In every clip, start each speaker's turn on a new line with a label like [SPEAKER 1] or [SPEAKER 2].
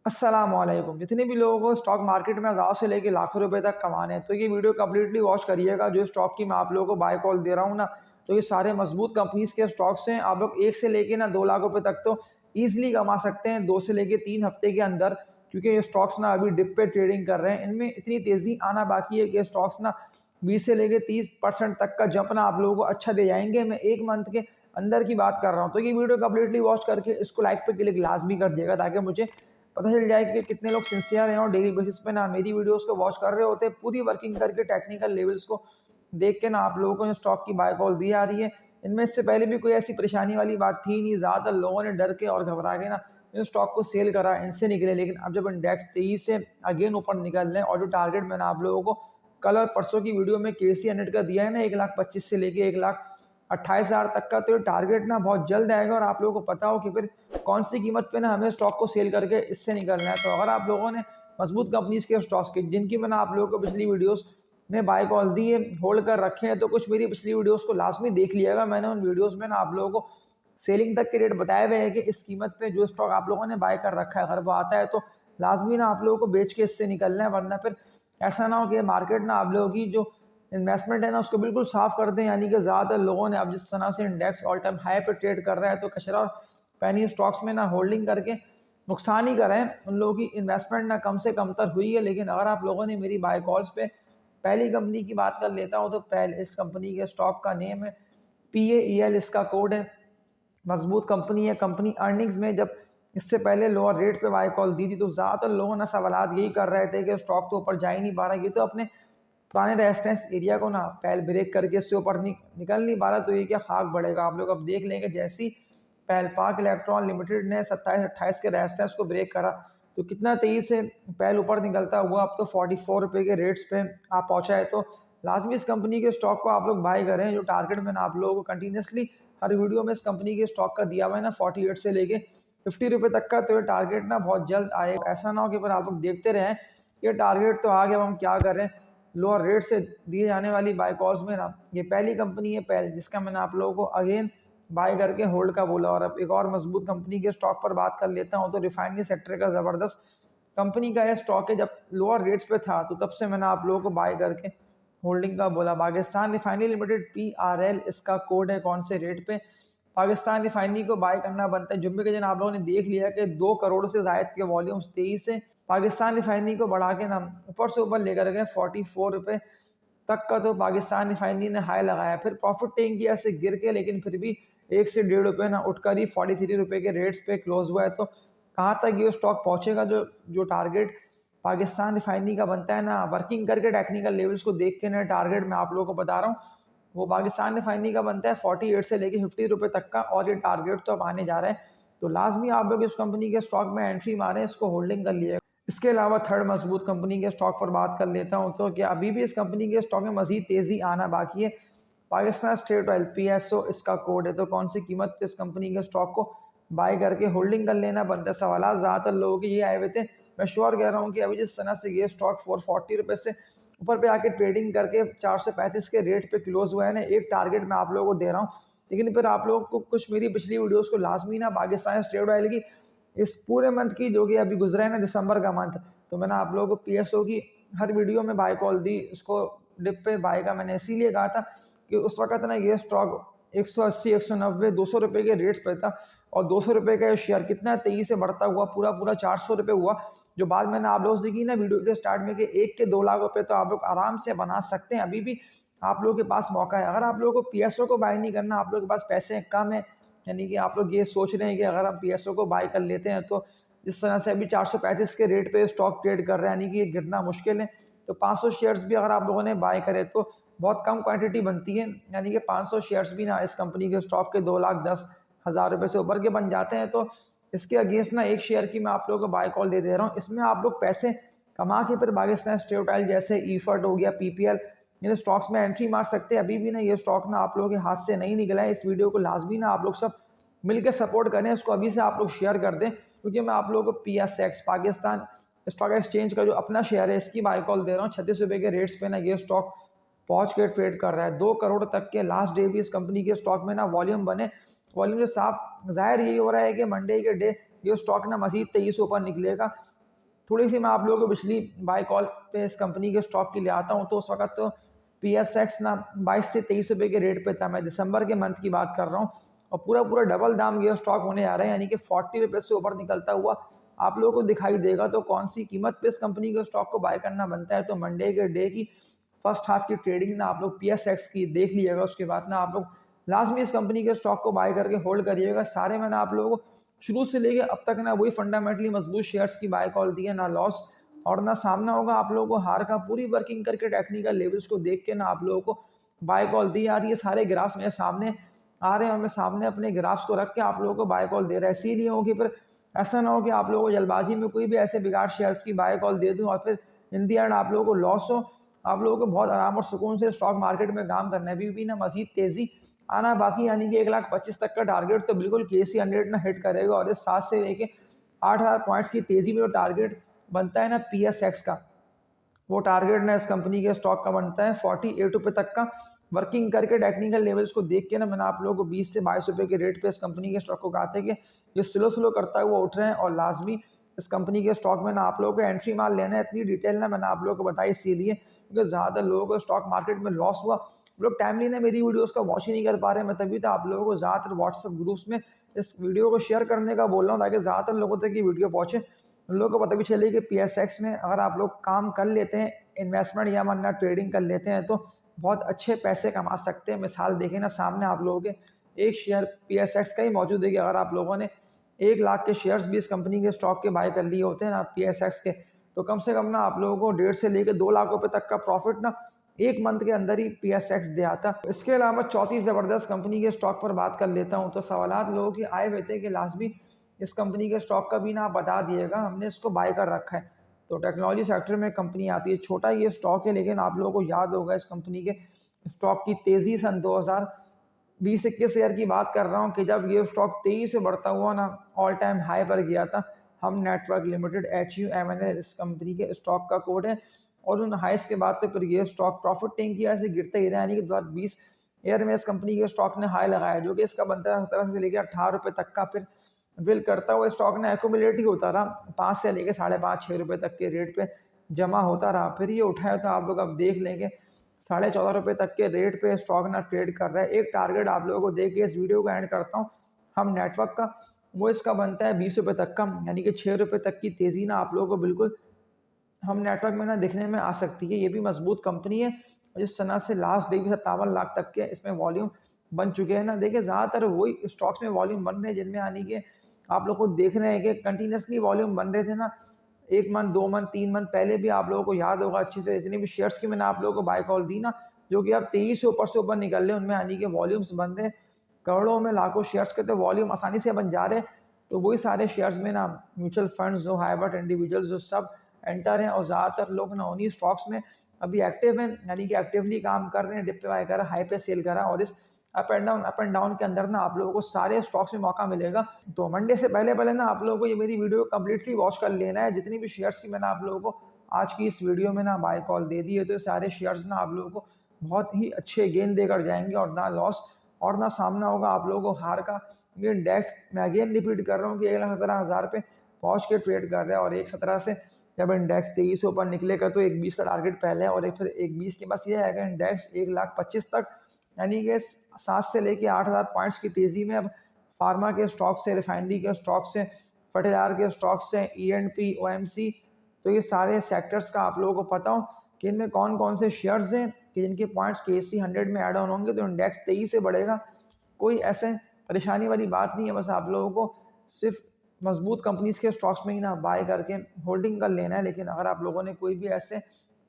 [SPEAKER 1] अस्सलामुअलैकुम। जितने भी लोगों को स्टॉक मार्केट में हज़ार से लेके लाखों रुपए तक कमाने हैं तो ये वीडियो कम्प्लीटली वॉच करिएगा। जो स्टॉक की मैं आप लोगों को बाय कॉल दे रहा हूँ ना, तो ये सारे मजबूत कंपनीज के स्टॉक्स हैं। आप लोग एक से लेके ना 2 लाख रुपए तक तो ईजिली कमा सकते हैं 2 से लेके 3 हफ्ते के अंदर, क्योंकि ये स्टॉक्स ना अभी डिप पे ट्रेडिंग कर रहे हैं। इनमें इतनी तेज़ी आना बाकी है कि स्टॉक्स ना 20 से लेके 30% तक का जंप ना आप लोगों को अच्छा दे जाएंगे। मैं 1 मंथ के अंदर की बात कर रहा हूँ। तो ये वीडियो कम्प्लीटली वॉच करके इसको लाइक पे क्लिक लाजमी कर दिएगा, ताकि मुझे पता चल जाए कि कितने लोग सिंसियर हैं और डेली बेसिस पे ना मेरी वीडियोस को वॉच कर रहे होते हैं, पूरी वर्किंग करके टेक्निकल लेवल्स को देख के ना आप लोगों को जो स्टॉक की बाय कॉल दी आ रही है। इनमें इससे पहले भी कोई ऐसी परेशानी वाली बात थी नहीं। ज़्यादातर लोगों ने डर के और घबरा के ना इन स्टॉक को सेल करा, इनसे निकले। लेकिन अब जब इंडेक्स तेजी से अगेन ऊपर निकल रहे हैं और जो टारगेट मैंने आप लोगों को कल और परसों की वीडियो में KC100 का दिया है ना, 1,25,000 से लेके 1,28,000 तक का, तो ये टारगेट ना बहुत जल्द आएगा और आप लोगों को पता हो कि फिर कौन सी कीमत पे ना हमें स्टॉक को सेल करके इससे निकलना है। तो अगर आप लोगों ने मजबूत कंपनीज के स्टॉक्स के जिनकी मैंने आप लोगों को पिछली वीडियोस में बाय कॉल दी है, होल्ड कर रखे हैं, तो कुछ मेरी पिछली वीडियोस को लाजमी देख लिएगा। मैंने उन वीडियोस में ना आप लोगों को सेलिंग तक के रेट बताए हुए हैं कि इस कीमत पे जो स्टॉक आप लोगों ने बाय कर रखा है, अगर वो आता है तो लाजमी ना आप लोगों को बेच के इससे निकलना है। वरना फिर ऐसा ना हो कि मार्केट ना आप लोगों की जो इन्वेस्टमेंट है ना उसको बिल्कुल साफ कर दें। यानी कि ज़्यादातर लोगों ने अब जिस तरह से इंडेक्स ऑल टाइम हाई पे ट्रेड कर रहा है, तो कचरा और पैनी स्टॉक्स में ना होल्डिंग करके नुकसान ही करें। उन लोगों की इन्वेस्टमेंट ना कम से कम तर हुई है। लेकिन अगर आप लोगों ने मेरी बाय कॉल्स पे पहली कंपनी की बात कर लेता हूँ, तो पहले इस कंपनी के स्टॉक का नेम है PAEL, इसका कोड है। मजबूत कंपनी है। कंपनी अर्निंग्स में जब इससे पहले लोअर रेट पे बाय कॉल दी थी, तो ज़्यादातर लोगों ने सवालात यही कर रहे थे कि स्टॉक तो ऊपर जा ही नहीं पा रहा, ये तो अपने पुराने रेजिस्टेंस एरिया को ना पहल ब्रेक करके इससे ऊपर निकल नहीं पा रहा, तो ये क्या खाक बढ़ेगा। आप लोग अब देख लेंगे, जैसी पहल पाक इलेक्ट्रॉन लिमिटेड ने 27-28 के रेजिस्टेंस को ब्रेक करा, तो कितना तेजी से पहल ऊपर निकलता हुआ अब तो 44 रुपये के रेट्स पे आप पहुंचा है। तो लाजमी इस कंपनी के स्टॉक को आप लोग बाय करें। जो टारगेट मैंने आप लोगों को कंटिन्यूसली हर वीडियो में इस कंपनी के स्टॉक का दिया हुआ है ना, 48 से लेके 50 रुपये तक का, तो ये टारगेट ना बहुत जल्द आएगा। ऐसा ना हो कि फिर आप लोग देखते रहें ये टारगेट तो आ गया, हम क्या करें। लोअर रेट से दिए जाने वाली बाय कॉल्स में ना ये पहली कंपनी है पहल जिसका मैंने आप लोगों को अगेन बाय करके होल्ड का बोला। और अब एक और मजबूत कंपनी के स्टॉक पर बात कर लेता हूँ, तो रिफाइनरी सेक्टर का ज़बरदस्त कंपनी का यह स्टॉक है। जब लोअर रेट्स पे था तो तब से मैंने आप लोगों को बाय करके होल्डिंग का बोला। पाकिस्तान रिफाइनरी लिमिटेड PRL इसका कोड है। कौन से रेट पे पाकिस्तान रिफाइनरी को बाय करना बनता है? जुम्मे के दिन आप लोगों ने देख लिया कि 2 करोड़ से जायद के वॉल्यूम्स तेईस से पाकिस्तान रिफाइनरी को बढ़ा के ना ऊपर से ऊपर लेकर गए 44 रुपये तक का, तो पाकिस्तान रिफाइनरी ने हाई लगाया। फिर प्रॉफिट टेकिंग किया से गिर के, लेकिन फिर भी 1 से 1.5 रुपये ना उठकर ही 43 रुपये के रेट्स पे क्लोज हुआ है। तो कहाँ तक ये स्टॉक पहुंचेगा? जो जो टारगेट पाकिस्तान रिफाइनरी का बनता है ना, वर्किंग करके टेक्निकल लेवल्स को देख के ना, टारगेट मैं आप लोगों को बता रहा हूँ, वो पाकिस्तान रिफाइनरी का बनता है 48 से लेके 50 रुपये तक का। और ये टारगेट तो अब आने जा रहे हैं, तो लाजमी आप लोग इस कंपनी के स्टॉक में एंट्री मारें, इसको होल्डिंग कर लिए। इसके अलावा थर्ड मजबूत कंपनी के स्टॉक पर बात कर लेता हूँ, तो क्या अभी भी इस कंपनी के स्टॉक में मजीद तेज़ी आना बाकी है? पाकिस्तान स्टेट ऑयल PSO इसका कोड है। तो कौन सी कीमत पे इस कंपनी के स्टॉक को बाय करके होल्डिंग कर लेना बनता है? सवाल ज़्यादातर लोगों के ये आए हुए थे। मैं श्योर कह रहा हूँ कि अभी जिस तरह से ये स्टॉक 440 रुपये से ऊपर पे आके ट्रेडिंग करके 435 के रेट पे क्लोज हुआ है ना, एक टारगेट मैं आप लोगों को दे रहा हूँ। लेकिन फिर आप लोगों को कुछ मेरी पिछली वीडियोस को लाजमी ना पाकिस्तान स्टेट ऑयल की इस पूरे मंथ की, जो कि अभी गुजरा है ना दिसंबर का मंथ, तो मैंने आप लोगों को PSO की हर वीडियो में बाय कॉल दी। इसको डिप पे बाय का मैंने इसीलिए कहा था कि उस वक्त ना ये स्टॉक 180, 190, 200 रुपये के रेट्स पे था। और 200 रुपये का शेयर कितना तेजी से बढ़ता हुआ पूरा पूरा 400 रुपये हुआ। जो बात मैंने आप लोगों से की ना वीडियो के स्टार्ट में कि 1 के 2 लाख रुपये तो आप लोग आराम से बना सकते हैं। अभी भी आप लोगों के पास मौका है। अगर आप लोगों को PSO को बाय नहीं करना, आप लोगों के पास पैसे कम है, यानी कि आप लोग ये सोच रहे हैं कि अगर हम PSO को बाय कर लेते हैं तो जिस तरह से अभी 435 के रेट पे स्टॉक ट्रेड कर रहे हैं, यानी कि ये गिरना मुश्किल है, तो 500 शेयर्स भी अगर आप लोगों ने बाय करे तो बहुत कम क्वांटिटी बनती है। यानी कि 500 शेयर्स भी ना इस कंपनी के स्टॉक के 2,10,000 रुपये से ऊपर के बन जाते हैं। तो इसके अगेंस्ट ना एक शेयर की मैं आप लोगों को बाय कॉल दे रहा हूँ। इसमें आप लोग पैसे कमा के फिर पाकिस्तान स्टेट ऑयल जैसे ईफर्ट हो गया, PPL, इन स्टॉक्स में एंट्री मार सकते हैं। अभी भी ना ये स्टॉक ना आप लोगों के हाथ से नहीं निकला है। इस वीडियो को लाजमी ना आप लोग सब मिलकर सपोर्ट करें, इसको अभी से आप लोग शेयर कर दें, क्योंकि मैं आप लोगों को PSX पाकिस्तान स्टॉक एक्सचेंज का जो अपना शेयर है इसकी बाय कॉल दे रहा हूँ। 36 रुपये के रेट्स पे ना ये स्टॉक पहुंच के ट्रेड कर रहा है। 2 करोड़ तक के लास्ट डे भी इस कंपनी के स्टॉक में ना वॉल्यूम बने। वॉल्यूम से साफ जाहिर यही हो रहा है कि मंडे के डे ये स्टॉक ना मज़ीद 23 ऊपर निकलेगा। थोड़ी सी मैं आप लोगों को पिछली बाय कॉल पे इस कंपनी के स्टॉक की ले आता हूँ, तो उस वक्त तो PSX ना 22 से 23 रुपये के रेट पे था। मैं दिसंबर के मंथ की बात कर रहा हूँ, और पूरा पूरा डबल दाम ये स्टॉक होने आ रहा है, यानी कि 40 रुपये से ऊपर निकलता हुआ आप लोगों को दिखाई देगा। तो कौन सी कीमत पे इस कंपनी के स्टॉक को बाय करना बनता है, तो मंडे के डे की फर्स्ट हाफ की ट्रेडिंग ना आप लोग PSX की देख लीजिएगा। उसके बाद ना आप लोग लास्ट में इस कंपनी के स्टॉक को बाय करके होल्ड करिएगा। सारे मैंने आप लोगों को शुरू से लेके अब तक ना वही फंडामेंटली मजबूत शेयर्स की बाय कॉल दी है, ना लॉस और ना सामना होगा आप लोगों को हार का। पूरी वर्किंग करके टेक्निकल लेवल्स को देख के ना आप लोगों को बाय कॉल दी आ रही है। सारे ग्राफ्स मेरे सामने आ रहे हैं और मैं सामने अपने ग्राफ्स को रख के आप लोगों को बाय कॉल दे रहा है। इसीलिए हो कि फिर ऐसा ना हो कि आप लोगों को जल्दबाजी में कोई भी ऐसे बिगाड़ शेयर्स की बाय कॉल दे दूं और फिर इन दी एंड आप लोगों को लॉस हो। आप लोगों को बहुत आराम और सुकून से स्टॉक मार्केट में काम करना है। अभी भी ना मजीद तेजी आना बाकी, यानी कि 1,25,000 तक का टारगेट तो बिल्कुल KC 100 ना हिट करेगा, और इस 7 से लेके 8,000 पॉइंट्स की तेजी में जो टारगेट बनता है ना PSX का, वो टारगेट ना इस कंपनी के स्टॉक का बनता है 48 रुपये तक का। वर्किंग करके टेक्निकल लेवल्स को देख के ना मैंने आप लोगों को 20 से 22 रुपये के रेट पे इस कंपनी के स्टॉक को कहा था कि ये स्लो स्लो करता हुआ उठ रहे हैं, और लाजमी इस कंपनी के स्टॉक में ना आप लोगों को एंट्री माल लेना है। इतनी डिटेल ना मैंने आप लोगों को बताई इसीलिए क्योंकि ज़्यादातर लोगों को स्टॉक मार्केट में लॉस हुआ, लोग टाइमली ना मेरी वीडियोस का वॉच ही नहीं कर पा रहे। मैं तभी तो आप लोगों को ज़्यादातर व्हाट्सएप ग्रुप्स में इस वीडियो को शेयर करने का बोल रहा हूँ, ताकि ज़्यादातर लोगों तक ये वीडियो पहुँचे, उन लोगों को पता भी चले कि PSX में अगर आप लोग काम कर लेते हैं, इन्वेस्टमेंट या वरना ट्रेडिंग कर लेते हैं, तो बहुत अच्छे पैसे कमा सकते हैं। मिसाल देखें ना सामने आप लोगों के एक शेयर PSX का ही मौजूद है कि अगर आप लोगों ने 1 लाख के शेयर्स भी इस कंपनी के स्टॉक के बाय कर लिए होते हैं ना PSX के, तो कम से कम ना आप लोगों को 1.5 से लेकर 2 लाख रुपए तक का प्रॉफिट ना एक मंथ के अंदर ही PSX दे आता। इसके अलावा चौथी ज़बरदस्त कंपनी के स्टॉक पर बात कर लेता हूँ। तो सवालात लोगों के आए हुए थे कि लाजमी इस कंपनी के स्टॉक का भी ना आप बता दिएगा, हमने इसको बाय कर रखा है। तो टेक्नोलॉजी सेक्टर में कंपनी आती है, छोटा ये स्टॉक है, लेकिन आप लोगों को याद होगा इस कंपनी के स्टॉक की तेज़ी सन 2020-21 ईयर की बात कर रहा हूँ कि जब ये स्टॉक तेज़ी से बढ़ता हुआ ना ऑल टाइम हाई पर गया था। हम नेटवर्क लिमिटेड HUMNL इस कंपनी के स्टॉक का कोड है, और उन हाइस के बाद तो फिर ये स्टॉक प्रॉफिट टेकिंग की ऐसे गिरते ही रहा, यानी कि 2020 ईयर में इस कंपनी के स्टॉक ने हाई लगाया, जो कि इसका बनता है 17 से लेकर 18 रुपये तक का। फिर बिल करता हुआ स्टॉक ने एक्यूमुलेट ही होता रहा, 5 से लेकर 5.5-6 रुपये तक के रेट पे जमा होता रहा। फिर ये उठाया तो आप लोग अब देख लेंगे 14.5 रुपये तक के रेट पे स्टॉक ना ट्रेड कर रहा है। एक टारगेट आप लोगों को दे के इस वीडियो को एंड करता हूँ हम नेटवर्क का, वो इसका बनता है 20 रुपये तक का, यानी कि 6 रुपये तक की तेज़ी ना आप लोगों को बिल्कुल हम नेटवर्क में ना दिखने में आ सकती है। ये भी मजबूत कंपनी है, और जिस तरह से लास्ट डे भी 57 लाख तक के इसमें वॉल्यूम बन चुके हैं ना। देखिए ज़्यादातर वही स्टॉक्स में वॉल्यूम बन रहे हैं जिनमें यानी कि आप लोग को देख रहे हैं कि कंटिन्यूसली वॉल्यूम बन रहे थे ना, 1 मंथ 2 मंथ 3 मंथ पहले भी आप लोगों को याद होगा अच्छे से, जितनी भी शेयर्स की मैंने आप लोगों को बाय कॉल दी ना, जो कि अब 23 से ऊपर निकल रहे हैं, उनमें यानी कि वॉल्यूम्स बन रहे हैं करोड़ों में, लाखों शेयर्स के तो वॉल्यूम आसानी से बन जा रहे हैं। तो वही सारे शेयर्स में ना म्यूचुअल फंड्स जो हाइबर्ट इंडिविजुअल्स जो सब एंटर हैं, और ज़्यादातर लोग ना उन्हीं स्टॉक्स में अभी एक्टिव हैं, यानी कि एक्टिवली काम कर रहे हैं, डिप्लॉय करा, हाई पे सेल करा, और इस अप एंड डाउन के अंदर ना आप लोगों को सारे स्टॉक्स में मौका मिलेगा। तो मंडे से पहले पहले ना आप लोगों को ये मेरी वीडियो कम्प्लीटली वॉच कर लेना है। जितनी भी शेयर्स की मैंने आप लोगों को आज की इस वीडियो में ना बाय कॉल दे दी है, तो सारे शेयर्स ना आप लोगों को बहुत ही अच्छे गेन देकर जाएंगे, और ना लॉस और ना सामना होगा आप लोगों को हार का। इंडेक्स मैं अगेन रिपीट कर रहा हूँ कि 1,17,000 पे पहुँच के ट्रेड कर रहा है, और 1,17 से जब इंडेक्स 23 से ऊपर निकलेगा तो 1,20 का टारगेट पहले है, और फिर 1,20 के पास ये आएगा इंडेक्स 1,25,000 तक, यानी कि 7 से लेके 8,000 पॉइंट्स की तेज़ी में अब फार्मा के स्टॉक से, रिफाइनरी के स्टॉक से, फर्टिलाइजर के स्टॉक से, E&P OMC, तो ये सारे सेक्टर्स का आप लोगों को पता हो कि इनमें कौन कौन से शेयर्स हैं कि जिनके पॉइंट्स KC 100 में ऐड ऑन होंगे, तो इंडेक्स 23 से बढ़ेगा। कोई ऐसे परेशानी वाली बात नहीं है, बस आप लोगों को सिर्फ मजबूत कंपनीज के स्टॉक्स में ही ना बाय करके होल्डिंग कर लेना है। लेकिन अगर आप लोगों ने कोई भी ऐसे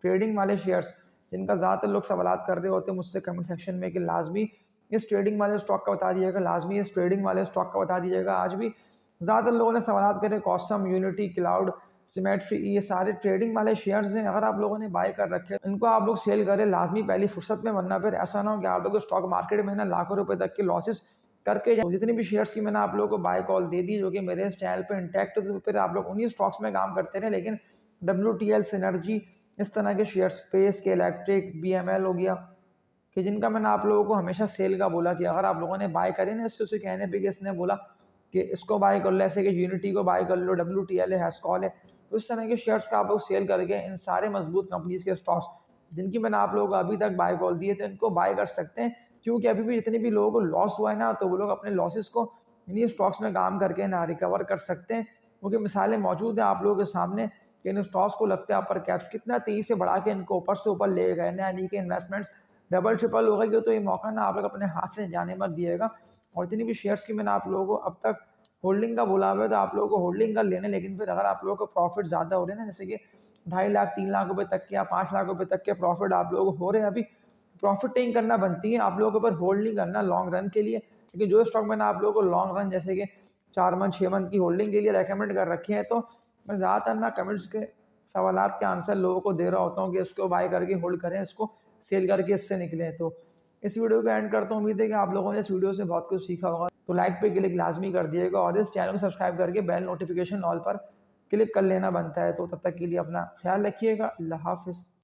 [SPEAKER 1] ट्रेडिंग वाले शेयर्स, जिनका ज़्यादातर लोग सवालात कर रहे होते हैं मुझसे कमेंट सेक्शन में कि लाजमी इस ट्रेडिंग वाले स्टॉक का बता दीजिएगा, लाजमी इस ट्रेडिंग वाले स्टॉक का बता दीजिएगा। आज भी ज़्यादातर लोगों ने सवालात करे कॉसम, यूनिटी, क्लाउड, सिमेट्री, ये सारे ट्रेडिंग वाले शेयर्स हैं। अगर आप लोगों ने बाय कर रखे इनको आप लोग सेल करें लाजमी पहली फुर्सत में, वरना फिर ऐसा ना हो कि आप लोग स्टॉक मार्केट में ना लाखों रुपए तक के लॉसेस करके जितनी भी शेयर्स की मैंने आप लोगों को बाय कॉल दे दी जो कि मेरे इस चैनल पे इंटैक्ट, तो फिर आप लोग उन्हीं स्टॉक्स में काम करते रहे। लेकिन WTL, सिनर्जी, इस तरह के शेयर्स, स्पेस के, इलेक्ट्रिक, BML हो गया, कि जिनका मैंने आप लोगों को हमेशा सेल का बोला कि अगर आप लोगों ने बाय करे ना इसको, कहने पे कि इसने बोला कि इसको बाय कर लो, ऐसे कि यूनिटी को बाय कर लो, WTL है, हैस्कॉल है। तो इस तरह के शेयर्स का आप लोग सेल करके इन सारे मजबूत कंपनीज के स्टॉक्स जिनकी मैंने आप लोगों को अभी तक बाय कॉल दिए थे इनको बाय कर सकते हैं, क्योंकि अभी भी जितने भी लोगों को लॉस हुआ है ना, तो वो लोग अपने लॉसेस को इन्हीं स्टॉक्स में काम करके ना रिकवर कर सकते हैं। क्योंकि मिसालें मौजूद हैं आप लोगों के सामने कि इन स्टॉक्स को लगता है अपर कैप कितना तेजी से बढ़ा के इनको ऊपर से ऊपर ले गए ना, यानी कि इन्वेस्टमेंट्स डबल ट्रिपल हो गई। तो ये मौका ना आप लोग अपने हाथ से जाने मत दिएगा। और जितनी भी शेयर्स की मैंने आप लोगों को अब तक होल्डिंग का बोला हुआ है, तो आप लोगों को होल्डिंग का लेने, लेकिन फिर अगर आप लोगों को प्रॉफिट ज़्यादा हो रहे हैं ना, जैसे कि 2.5 लाख 3 लाख रुपए तक के या 5 लाख रुपए तक के प्रॉफिट आप लोगों को हो रहे हैं, अभी प्रॉफिट टेकिंग करना बनती है आप लोगों के ऊपर, होल्ड नहीं करना लॉन्ग रन के लिए। क्योंकि जो स्टॉक मैंने आप लोगों को लॉन्ग रन जैसे कि 4 मंथ 6 मंथ की होल्डिंग के लिए रेकमेंड कर रखे हैं, तो मैं ज़्यादातर ना कमेंट्स के सवालात के आंसर लोगों को दे रहा होता हूँ कि इसको बाय करके होल्ड करें, इसको सेल करके इससे निकलें। तो इस वीडियो को एंड करता हूँ। उम्मीद है कि आप लोगों ने इस वीडियो से बहुत कुछ सीखा होगा। तो लाइक पे क्लिक लाजमी कर दिएगा और इस चैनल को सब्सक्राइब करके बेल नोटिफिकेशन ऑल पर क्लिक कर लेना बनता है। तो तब तक के लिए अपना ख्याल रखिएगा। अल्लाह हाफिज़।